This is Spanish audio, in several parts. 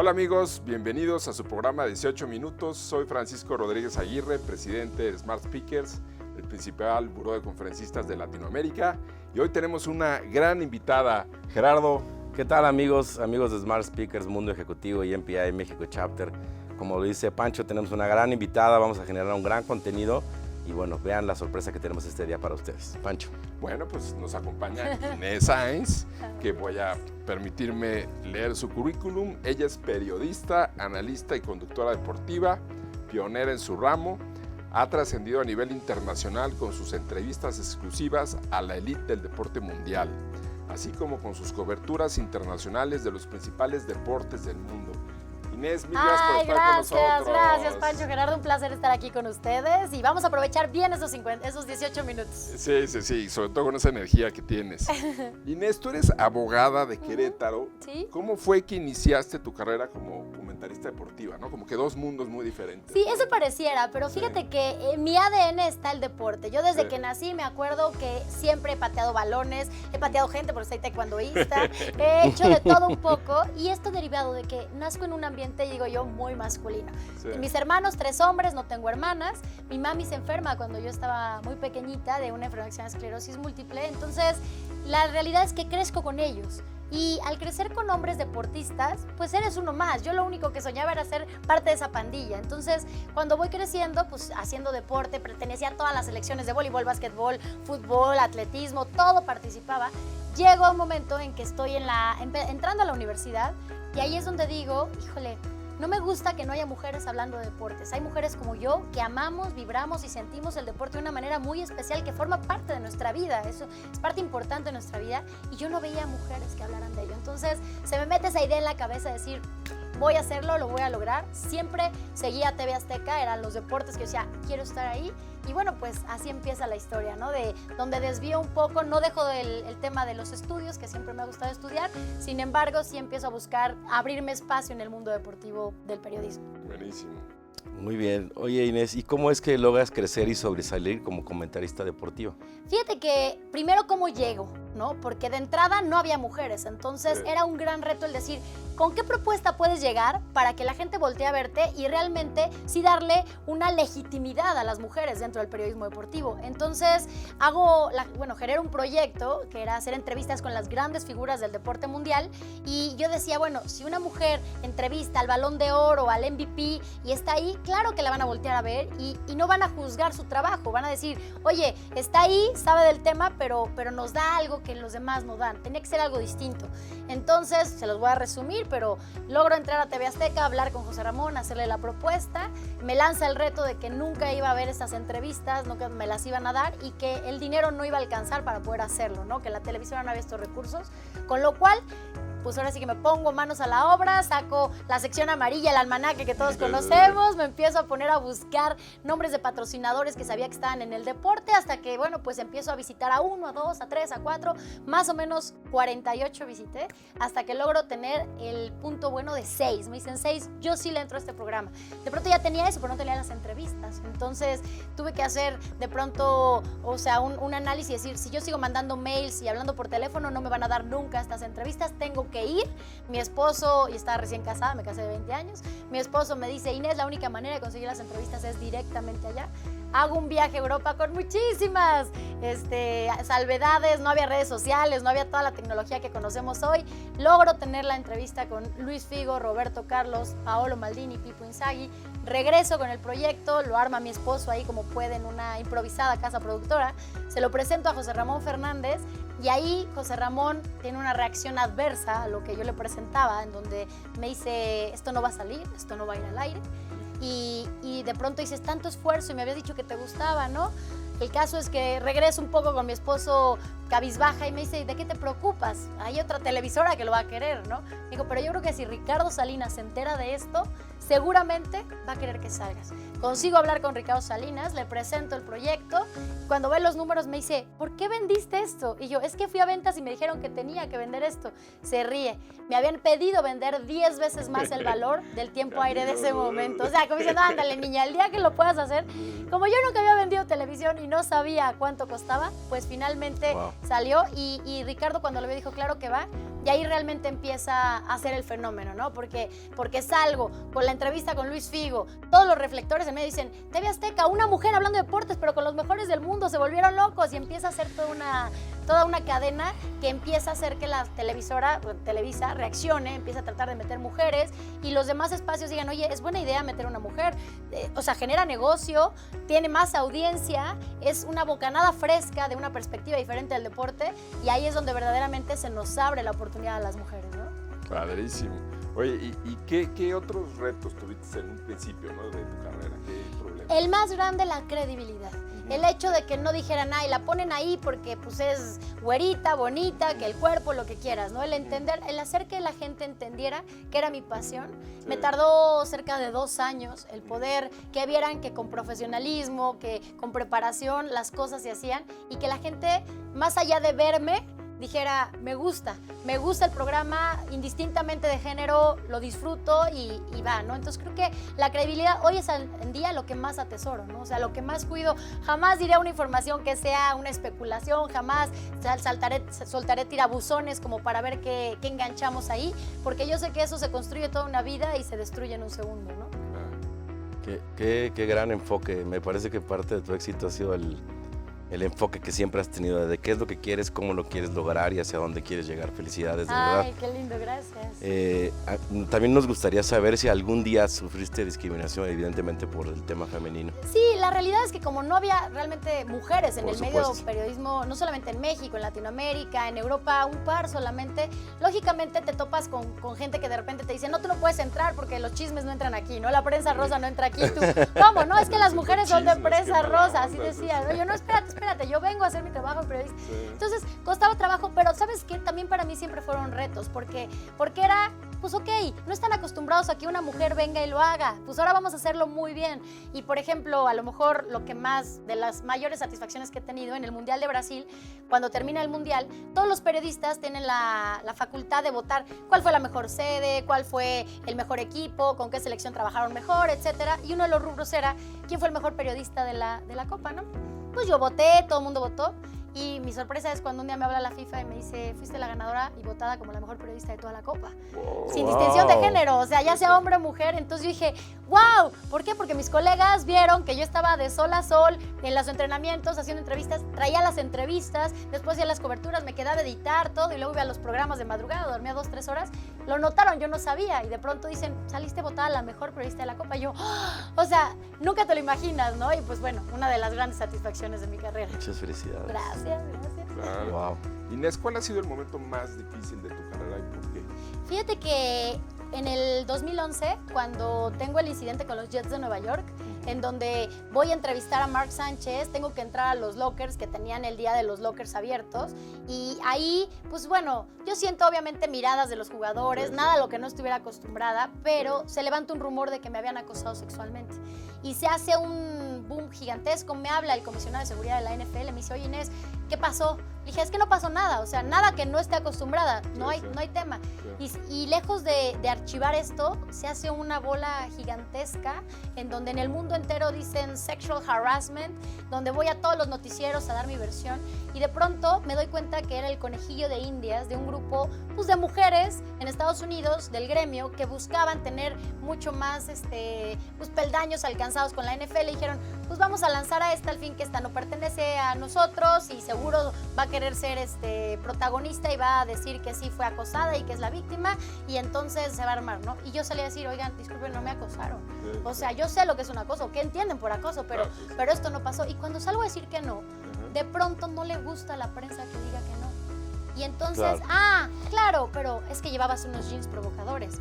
Hola amigos, bienvenidos a su programa 18 minutos. Soy Francisco Rodríguez Aguirre, presidente de Smart Speakers, el principal buró de conferencistas de Latinoamérica. Y hoy tenemos una gran invitada, Gerardo. ¿Qué tal amigos de Smart Speakers, Mundo Ejecutivo y MPI México Chapter? Como lo dice Pancho, tenemos una gran invitada, vamos a generar un gran contenido y bueno, vean la sorpresa que tenemos este día para ustedes. Pancho. Bueno, pues nos acompaña Inés Sáenz, que voy a permitirme leer su currículum. Ella es periodista, analista y conductora deportiva, pionera en su ramo. Ha trascendido a nivel internacional con sus entrevistas exclusivas a la élite del deporte mundial, así como con sus coberturas internacionales de los principales deportes del mundo. Inés, mil gracias por estar con nosotros. Gracias, Pancho, Gerardo, un placer estar aquí con ustedes y vamos a aprovechar bien esos 18 minutos. Sí, sobre todo con esa energía que tienes. Inés, tú eres abogada de Querétaro. ¿Sí? ¿Cómo fue que iniciaste tu carrera como comentarista deportiva, no? Como que dos mundos muy diferentes. Sí, eso pareciera, pero fíjate que en mi ADN está el deporte. Yo desde que nací me acuerdo que siempre he pateado balones, he pateado gente porque soy taekwondoísta, he hecho de todo un poco y esto derivado de que nazco en un ambiente, digo yo, muy masculino. Sí. Mis hermanos, 3 hombres, no tengo hermanas. Mi mami se enferma cuando yo estaba muy pequeñita de una enfermedad que se llama esclerosis múltiple, entonces la realidad es que crezco con ellos. Y al crecer con hombres deportistas, pues eres uno más. Yo lo único que soñaba era ser parte de esa pandilla. Entonces, cuando voy creciendo, pues haciendo deporte, pertenecía a todas las selecciones de voleibol, básquetbol, fútbol, atletismo, todo participaba. Llego un momento en que estoy entrando a la universidad y ahí es donde digo, híjole, no me gusta que no haya mujeres hablando de deportes. Hay mujeres como yo que amamos, vibramos y sentimos el deporte de una manera muy especial que forma parte de nuestra vida. Eso es parte importante de nuestra vida y yo no veía mujeres que hablaran de ello. Entonces se me mete esa idea en la cabeza de decir, voy a hacerlo, lo voy a lograr. Siempre seguía TV Azteca, eran los deportes que yo decía, quiero estar ahí. Y bueno, pues así empieza la historia, ¿no? De donde desvío un poco, no dejo el tema de los estudios, que siempre me ha gustado estudiar, sin embargo, sí empiezo a buscar abrirme espacio en el mundo deportivo del periodismo. Buenísimo. Muy bien. Oye Inés, ¿y cómo es que logras crecer y sobresalir como comentarista deportiva? Fíjate que primero cómo llego, ¿no? Porque de entrada no había mujeres, entonces era un gran reto el decir, ¿con qué propuesta puedes llegar para que la gente voltee a verte y realmente sí darle una legitimidad a las mujeres dentro del periodismo deportivo? Entonces generé un proyecto que era hacer entrevistas con las grandes figuras del deporte mundial y yo decía, bueno, si una mujer entrevista al Balón de Oro, al MVP y está ahí, claro que la van a voltear a ver y no van a juzgar su trabajo, van a decir, oye, está ahí, sabe del tema, pero nos da algo que los demás no dan, tenía que ser algo distinto. Entonces, se los voy a resumir, pero logro entrar a TV Azteca, hablar con José Ramón, hacerle la propuesta, me lanza el reto de que nunca iba a haber estas entrevistas, nunca me las iban a dar y que el dinero no iba a alcanzar para poder hacerlo, ¿no? Que la televisión no había estos recursos, con lo cual pues ahora sí que me pongo manos a la obra, saco la sección amarilla, el almanaque que todos conocemos, me empiezo a poner a buscar nombres de patrocinadores que sabía que estaban en el deporte, hasta que, bueno, pues empiezo a visitar a 1, a 2, a 3, a 4, más o menos 48 visité, hasta que logro tener el punto bueno de 6. Me dicen 6, yo sí le entro a este programa. De pronto ya tenía eso, pero no tenía las entrevistas. Entonces tuve que hacer de pronto, o sea, un análisis y decir, si yo sigo mandando mails y hablando por teléfono, no me van a dar nunca estas entrevistas, tengo que ir. Mi esposo, y estaba recién casada, me casé de 20 años, mi esposo me dice, Inés, la única manera de conseguir las entrevistas es directamente allá. Hago un viaje a Europa con muchísimas salvedades, no había redes sociales, no había toda la tecnología que conocemos hoy. Logro tener la entrevista con Luis Figo, Roberto Carlos, Paolo Maldini, Pipo Inzaghi. Regreso con el proyecto, lo arma mi esposo ahí como puede en una improvisada casa productora. Se lo presento a José Ramón Fernández y ahí José Ramón tiene una reacción adversa a lo que yo le presentaba, en donde me dice, esto no va a salir, esto no va a ir al aire. Y de pronto dices, tanto esfuerzo y me habías dicho que te gustaba, ¿no? El caso es que regreso un poco con mi esposo cabizbaja y me dice, ¿de qué te preocupas? Hay otra televisora que lo va a querer, ¿no? Digo, pero yo creo que si Ricardo Salinas se entera de esto, seguramente va a querer que salgas. Consigo hablar con Ricardo Salinas, le presento el proyecto. Cuando ve los números me dice, ¿por qué vendiste esto? Y yo, es que fui a ventas y me dijeron que tenía que vender esto. Se ríe. Me habían pedido vender 10 veces más el valor del tiempo aire de ese momento. O sea, como diciendo, ándale, niña, el día que lo puedas hacer. Como yo nunca había vendido televisión y no sabía cuánto costaba, pues finalmente salió y Ricardo cuando lo vio dijo, claro que va. y ahí realmente empieza a hacer el fenómeno, ¿no? Porque salgo con la entrevista con Luis Figo, todos los reflectores en medio dicen, TV Azteca, una mujer hablando de deportes, pero con los mejores del mundo, se volvieron locos, y empieza a hacer toda una cadena que empieza a hacer que la Televisa reaccione, empieza a tratar de meter mujeres, y los demás espacios digan, oye, es buena idea meter una mujer, o sea, genera negocio, tiene más audiencia, es una bocanada fresca de una perspectiva diferente del deporte, y ahí es donde verdaderamente se nos abre la oportunidad a las mujeres, ¿no? Padrísimo. Oye, ¿y qué otros retos tuviste en un principio, ¿no? de tu carrera? ¿Qué problema? El más grande, la credibilidad. El hecho de que no dijeran, ay, la ponen ahí porque pues es güerita, bonita, que el cuerpo, lo que quieras, ¿no? El entender, el hacer que la gente entendiera que era mi pasión. Sí. Me tardó cerca de 2 años el poder que vieran que con profesionalismo, que con preparación las cosas se hacían, y que la gente, más allá de verme, dijera, me gusta el programa, indistintamente de género, lo disfruto y va, ¿no? Entonces creo que la credibilidad hoy es en día lo que más atesoro, ¿no? O sea, lo que más cuido. Jamás diré una información que sea una especulación, jamás soltaré tirabuzones como para ver qué enganchamos ahí, porque yo sé que eso se construye toda una vida y se destruye en un segundo, ¿no? Qué gran enfoque. Me parece que parte de tu éxito ha sido el enfoque que siempre has tenido de qué es lo que quieres, cómo lo quieres lograr y hacia dónde quieres llegar. Felicidades, de verdad. Ay, qué lindo, gracias. También nos gustaría saber si algún día sufriste discriminación, evidentemente por el tema femenino. Sí, la realidad es que como no había realmente mujeres en por el supuesto. medio periodismo, no solamente en México, en Latinoamérica, en Europa, un par solamente, lógicamente te topas con gente que de repente te dice, no, tú no puedes entrar porque los chismes no entran aquí, ¿no? La prensa rosa no entra aquí. Tú, ¿cómo? No, es que las mujeres son de prensa rosa, así decía, ¿no? Yo, no, espérate, yo vengo a hacer mi trabajo de periodista. Sí. Entonces, costaba trabajo, pero ¿sabes qué? También para mí siempre fueron retos, porque era, pues ok, no están acostumbrados a que una mujer venga y lo haga, pues ahora vamos a hacerlo muy bien. Y por ejemplo, a lo mejor lo que más, de las mayores satisfacciones que he tenido en el Mundial de Brasil, cuando termina el Mundial, todos los periodistas tienen la facultad de votar cuál fue la mejor sede, cuál fue el mejor equipo, con qué selección trabajaron mejor, etcétera. Y uno de los rubros era quién fue el mejor periodista de la Copa, ¿no? Pues yo voté, todo el mundo votó, y mi sorpresa es cuando un día me habla la FIFA y me dice, fuiste la ganadora y votada como la mejor periodista de toda la Copa. Wow. Sin distinción de género, o sea, ya sea hombre o mujer. Entonces yo dije, wow, ¿por qué? Porque mis colegas vieron que yo estaba de sol a sol en los entrenamientos, haciendo entrevistas, traía las entrevistas, después hacía las coberturas, me quedaba a editar todo, y luego iba a los programas de madrugada, dormía 2-3 horas. Lo notaron, yo no sabía, y de pronto dicen, saliste votada la mejor periodista de la Copa. Y yo, ¡oh! O sea, nunca te lo imaginas, ¿no? Y pues bueno, una de las grandes satisfacciones de mi carrera. Muchas felicidades. Gracias. Claro. Wow. Inés, ¿cuál ha sido el momento más difícil de tu carrera y por qué? Fíjate que en el 2011, cuando tengo el incidente con los Jets de Nueva York, en donde voy a entrevistar a Mark Sánchez, tengo que entrar a los lockers que tenían el día de los lockers abiertos, y ahí, pues bueno, yo siento obviamente miradas de los jugadores, nada a lo que no estuviera acostumbrada, pero se levanta un rumor de que me habían acosado sexualmente, y se hace un boom gigantesco. Me habla el comisionado de seguridad de la NFL, me dice, oye Inés, ¿qué pasó? Le dije, es que no pasó nada, o sea, nada que no esté acostumbrada, no hay tema. Y lejos de archivar esto, se hace una bola gigantesca en donde en el mundo entero dicen sexual harassment, donde voy a todos los noticieros a dar mi versión, y de pronto me doy cuenta que era el conejillo de Indias de un grupo pues, de mujeres en Estados Unidos, del gremio, que buscaban tener mucho más pues, peldaños alcanzados con la NFL, y dijeron, pues vamos a lanzar a esta, al fin que esta no pertenece a nosotros y seguro va a querer ser protagonista y va a decir que sí fue acosada y que es la víctima, y entonces se va a armar, ¿no? Y yo salí a decir, oigan, disculpen, no me acosaron. O sea, yo sé lo que es un acoso, ¿qué entienden por acoso? Pero esto no pasó. Y cuando salgo a decir que no, de pronto no le gusta a la prensa que diga que no. Y entonces, claro, pero es que llevabas unos jeans provocadores.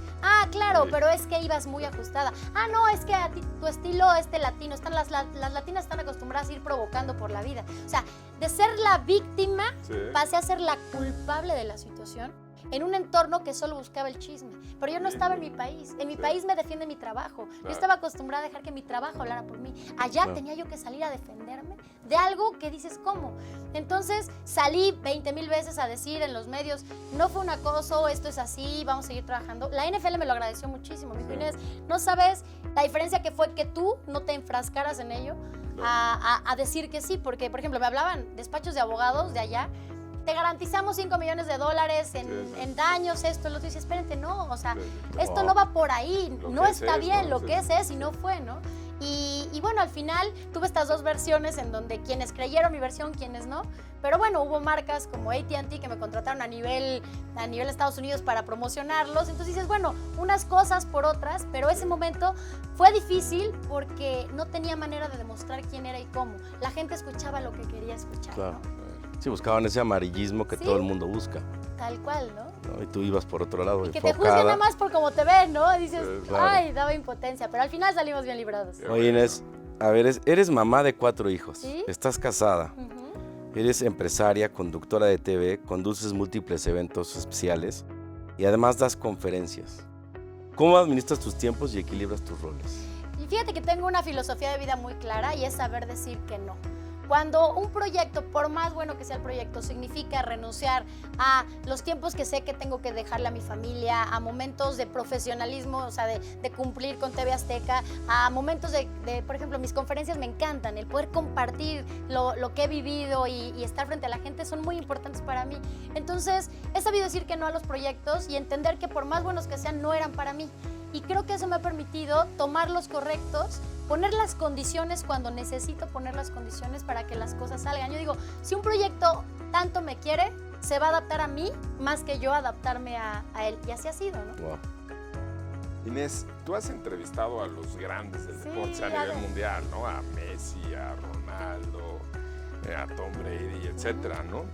Claro, pero es que ibas muy ajustada. No, es que a ti, tu estilo latino, las latinas están acostumbradas a ir provocando por la vida. O sea, de ser la víctima, pasé a ser la culpable de la situación en un entorno que solo buscaba el chisme. Pero yo no estaba en mi país. En mi país me defiende mi trabajo. Yo estaba acostumbrada a dejar que mi trabajo hablara por mí. Allá tenía yo que salir a defenderme de algo que dices, ¿cómo? Entonces salí 20,000 veces a decir en los medios, no fue un acoso, esto es así, vamos a seguir trabajando. La NFL me lo agradeció muchísimo. Me dijo, Inés, no sabes la diferencia que fue que tú no te enfrascaras en ello a decir que sí. Porque, por ejemplo, me hablaban despachos de abogados de allá. te garantizamos $5 millones en daños, esto, lo otro. Y dices, espérate, no, o sea, esto no va por ahí, no está bien, lo que es y no fue, ¿no? Y bueno, al final tuve estas dos versiones en donde quienes creyeron mi versión, quienes no. Pero bueno, hubo marcas como AT&T que me contrataron a nivel Estados Unidos para promocionarlos. Entonces dices, bueno, unas cosas por otras, pero ese momento fue difícil porque no tenía manera de demostrar quién era y cómo. La gente escuchaba lo que quería escuchar, Claro. ¿no? Sí, buscaban ese amarillismo que Sí. todo el mundo busca, Tal cual, ¿no? ¿no? Y tú ibas por otro lado, Y que te enfocada. juzguen nada más por cómo te ven, ¿no? Dices, Claro. ay, daba impotencia, pero al final salimos bien librados. Oye, Inés, a ver, eres mamá de 4 hijos, Sí. estás casada, Ujú. eres empresaria, conductora de TV, conduces múltiples eventos especiales y además das conferencias. ¿Cómo administras tus tiempos y equilibras tus roles? Y fíjate que tengo una filosofía de vida muy clara y es saber decir que no. Cuando un proyecto, por más bueno que sea el proyecto, significa renunciar a los tiempos que sé que tengo que dejarle a mi familia, a momentos de profesionalismo, o sea, de cumplir con TV Azteca, a momentos por ejemplo, mis conferencias me encantan, el poder compartir lo que he vivido y estar frente a la gente son muy importantes para mí. Entonces, he sabido decir que no a los proyectos y entender que por más buenos que sean, no eran para mí. Y creo que eso me ha permitido tomar los correctos, poner las condiciones cuando necesito poner las condiciones para que las cosas salgan. Yo digo, si un proyecto tanto me quiere, se va a adaptar a mí más que yo adaptarme a él. Y así ha sido, ¿no? Wow. Inés, tú has entrevistado a los grandes del Sí, deporte a claro. nivel mundial, ¿no? A Messi, a Ronaldo, a Tom Brady, etcétera, ¿no?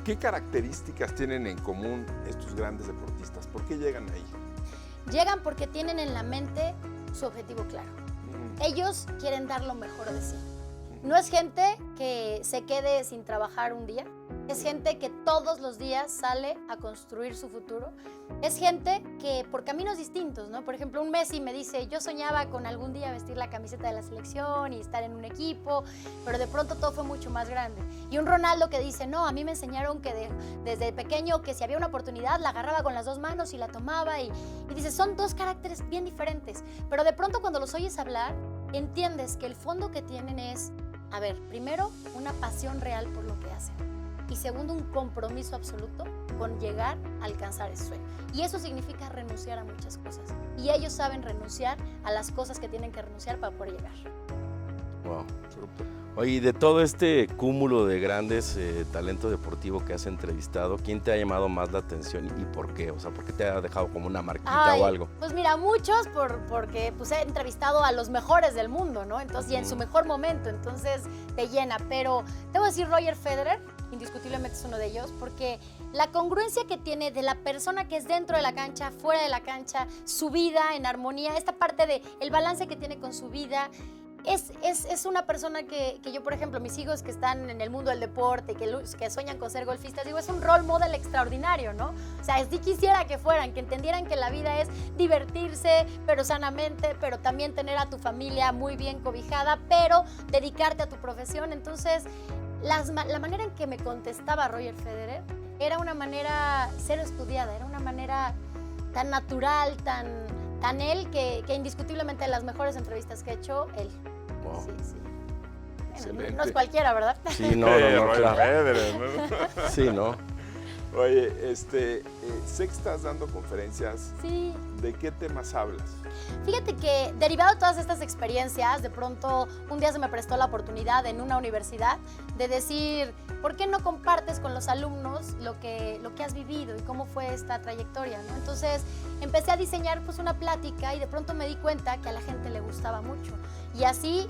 ¿Qué características tienen en común estos grandes deportistas? ¿Por qué llegan ahí? Llegan porque tienen en la mente su objetivo claro. Ellos quieren dar lo mejor de sí. No es gente que se quede sin trabajar un día. Es gente que todos los días sale a construir su futuro. Es gente que por caminos distintos, ¿no? Por ejemplo, un Messi me dice, yo soñaba con algún día vestir la camiseta de la selección y estar en un equipo, pero de pronto todo fue mucho más grande. Y un Ronaldo que dice, no, a mí me enseñaron que desde pequeño que si había una oportunidad la agarraba con las dos manos y la tomaba y dice, son dos caracteres bien diferentes. Pero de pronto cuando los oyes hablar, entiendes que el fondo que tienen es, a ver, primero, una pasión real por lo que hacen. Y segundo, un compromiso absoluto con llegar a alcanzar ese sueño. Y eso significa renunciar a muchas cosas. Y ellos saben renunciar a las cosas que tienen que renunciar para poder llegar. Wow. Oye, y de todo este cúmulo de grandes talento deportivo que has entrevistado, ¿quién te ha llamado más la atención y por qué? O sea, ¿por qué te ha dejado como una marquita o algo? Pues mira, muchos porque pues, he entrevistado a los mejores del mundo, ¿no? Entonces, y en su mejor momento, entonces te llena. Pero debo decir, Roger Federer, indiscutiblemente es uno de ellos, porque la congruencia que tiene de la persona que es dentro de la cancha, fuera de la cancha, su vida en armonía, esta parte de el balance que tiene con su vida, es una persona que yo, por ejemplo, mis hijos que están en el mundo del deporte, que sueñan con ser golfistas, digo, es un role model extraordinario, ¿no? O sea, sí quisiera que fueran, que entendieran que la vida es divertirse, pero sanamente, pero también tener a tu familia muy bien cobijada, pero dedicarte a tu profesión. Entonces, la manera en que me contestaba Roger Federer era una manera cero estudiada, era una manera tan natural, tan él, que indiscutiblemente las mejores entrevistas que he hecho, él. Wow. Sí, sí. Bueno, Excelente. no es cualquiera, ¿verdad? Sí, no, Roger claro. Federer, ¿no? Sí, ¿no? Oye, sé que estás dando conferencias. Sí. ¿De qué temas hablas? Fíjate que derivado de todas estas experiencias, de pronto un día se me prestó la oportunidad en una universidad de decir, ¿por qué no compartes con los alumnos lo que has vivido y cómo fue esta trayectoria, ¿no? Entonces empecé a diseñar pues una plática y de pronto me di cuenta que a la gente le gustaba mucho. Y así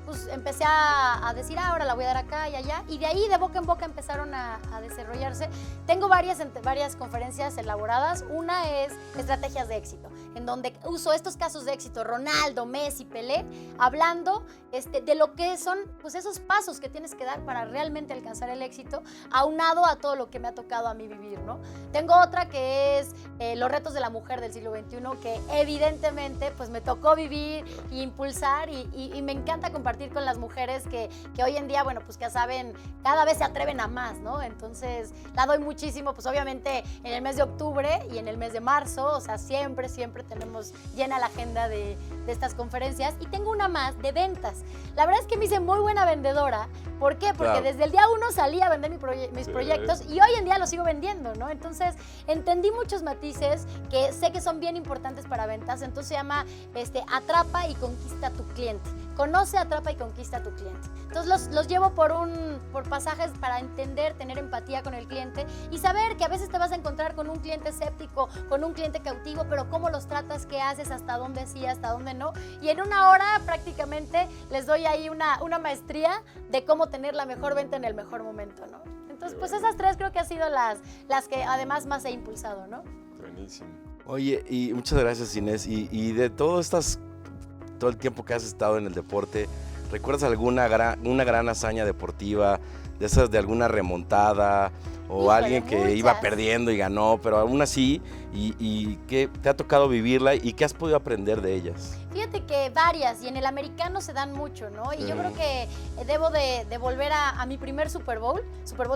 pues empecé a decir, ahora la voy a dar acá y allá. Y de ahí, de boca en boca, empezaron a desarrollarse. Tengo varias conferencias elaboradas. Una es estrategias de éxito, en donde uso estos casos de éxito, Ronaldo, Messi, Pelé, hablando de lo que son pues esos pasos que tienes que dar para realmente alcanzar el éxito, aunado a todo lo que me ha tocado a mí vivir, ¿no? Tengo otra que es los retos de la mujer del siglo XXI, que evidentemente pues me tocó vivir e impulsar impulsar y me encanta compartir con las mujeres que hoy en día, bueno, pues ya saben, cada vez se atreven a más, ¿no? Entonces, la doy muchísimo, pues obviamente en el mes de octubre y en el mes de marzo, o sea, siempre tenemos llena la agenda de estas conferencias. Y tengo una más de ventas. La verdad es que me hice muy buena vendedora. ¿Por qué? Porque Claro. desde el día 1 salí a vender mis proyectos y hoy en día los sigo vendiendo, ¿no? Entonces, entendí muchos matices que sé que son bien importantes para ventas. Entonces se llama Atrapa y Conquista a tu cliente. Conoce, atrapa y conquista a tu cliente. Entonces los llevo por pasajes para entender, tener empatía con el cliente y saber que a veces te vas a encontrar con un cliente escéptico, con un cliente cautivo, pero cómo los tratas, qué haces, hasta dónde sí, hasta dónde no. Y en una hora prácticamente les doy ahí una maestría de cómo tener la mejor venta en el mejor momento, ¿no? Entonces, pues esas tres creo que han sido las que además más he impulsado, ¿no? Buenísimo. Oye, y muchas gracias, Inés. Y de todo el tiempo que has estado en el deporte, ¿recuerdas una gran hazaña deportiva, de esas de alguna remontada o Híjole, alguien que iba muchas. perdiendo y ganó, pero aún así, y que te ha tocado vivirla y qué has podido aprender de ellas? Fíjate que varias, y en el americano se dan mucho, ¿no? Y yo creo que debo de volver a mi primer Super Bowl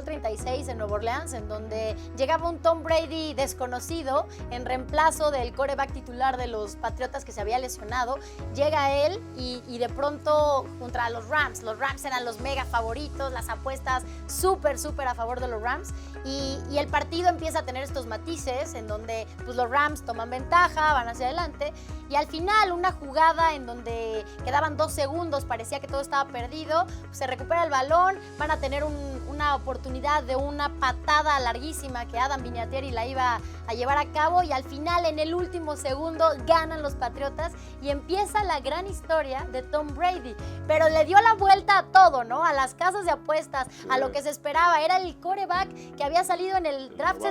36 en Nueva Orleans, en donde llegaba un Tom Brady desconocido en reemplazo del quarterback titular de los Patriotas que se había lesionado. Llega él y de pronto contra los Rams eran los mega favoritos, las apuestas súper a favor de los Rams, y el partido empieza a tener estos matices en donde pues, los Rams toman ventaja, van hacia adelante, y al final una jugada en donde quedaban 2 segundos, parecía que todo estaba perdido, pues, se recupera el balón, van a tener una oportunidad de una patada larguísima que Adam Vinatieri la iba a llevar a cabo, y al final en el último segundo ganan los Patriotas y empieza la gran historia de Tom Brady, pero le dio la vuelta a todo, ¿no? A las casas de apuestas, a lo que se esperaba. Era el quarterback que había salido en el draft,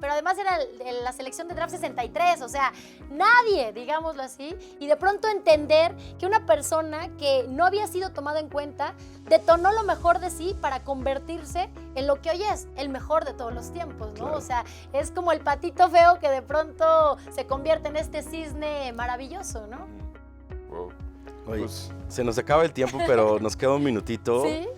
pero además era la selección de draft 63, o sea, nadie, digámoslo así, y de pronto entender que una persona que no había sido tomada en cuenta detonó lo mejor de sí para convertirse en lo que hoy es el mejor de todos los tiempos, ¿no? Claro. O sea, es como el patito feo que de pronto se convierte en este cisne maravilloso, ¿no? Wow. Oye, Pues, se nos acaba el tiempo, pero nos queda un minutito. Sí.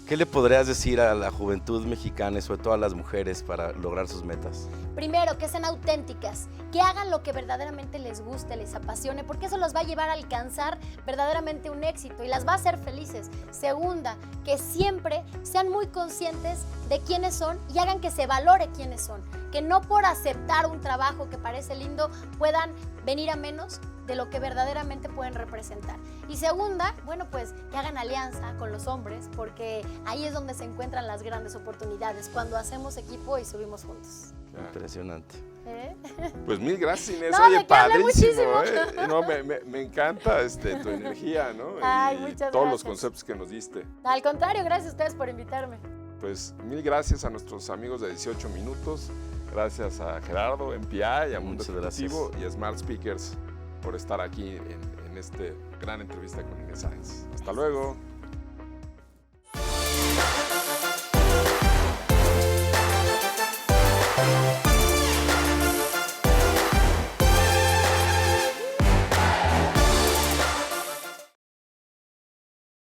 ¿Qué le podrías decir a la juventud mexicana y sobre todo a las mujeres para lograr sus metas? Primero, que sean auténticas, que hagan lo que verdaderamente les guste, les apasione, porque eso los va a llevar a alcanzar verdaderamente un éxito y las va a hacer felices. Segunda, que siempre sean muy conscientes de quiénes son y hagan que se valore quiénes son, que no por aceptar un trabajo que parece lindo puedan venir a menos de lo que verdaderamente pueden representar. Y segunda, bueno, pues que hagan alianza con los hombres, porque ahí es donde se encuentran las grandes oportunidades, cuando hacemos equipo y subimos juntos. ya. Impresionante. ¿Eh? Pues mil gracias, Inés. No, Oye, de que hablé padrísimo, muchísimo. No, me encanta tu energía, ¿no? Ay, y muchas todos los gracias. conceptos que nos diste. Al contrario, gracias a ustedes por invitarme. Pues mil gracias a nuestros amigos de 18 Minutos. Gracias a Gerardo, MPI, a Mundo Muchas Ejecutivo y a Smart Speakers por estar aquí en esta gran entrevista con Inés Sáenz. Hasta luego.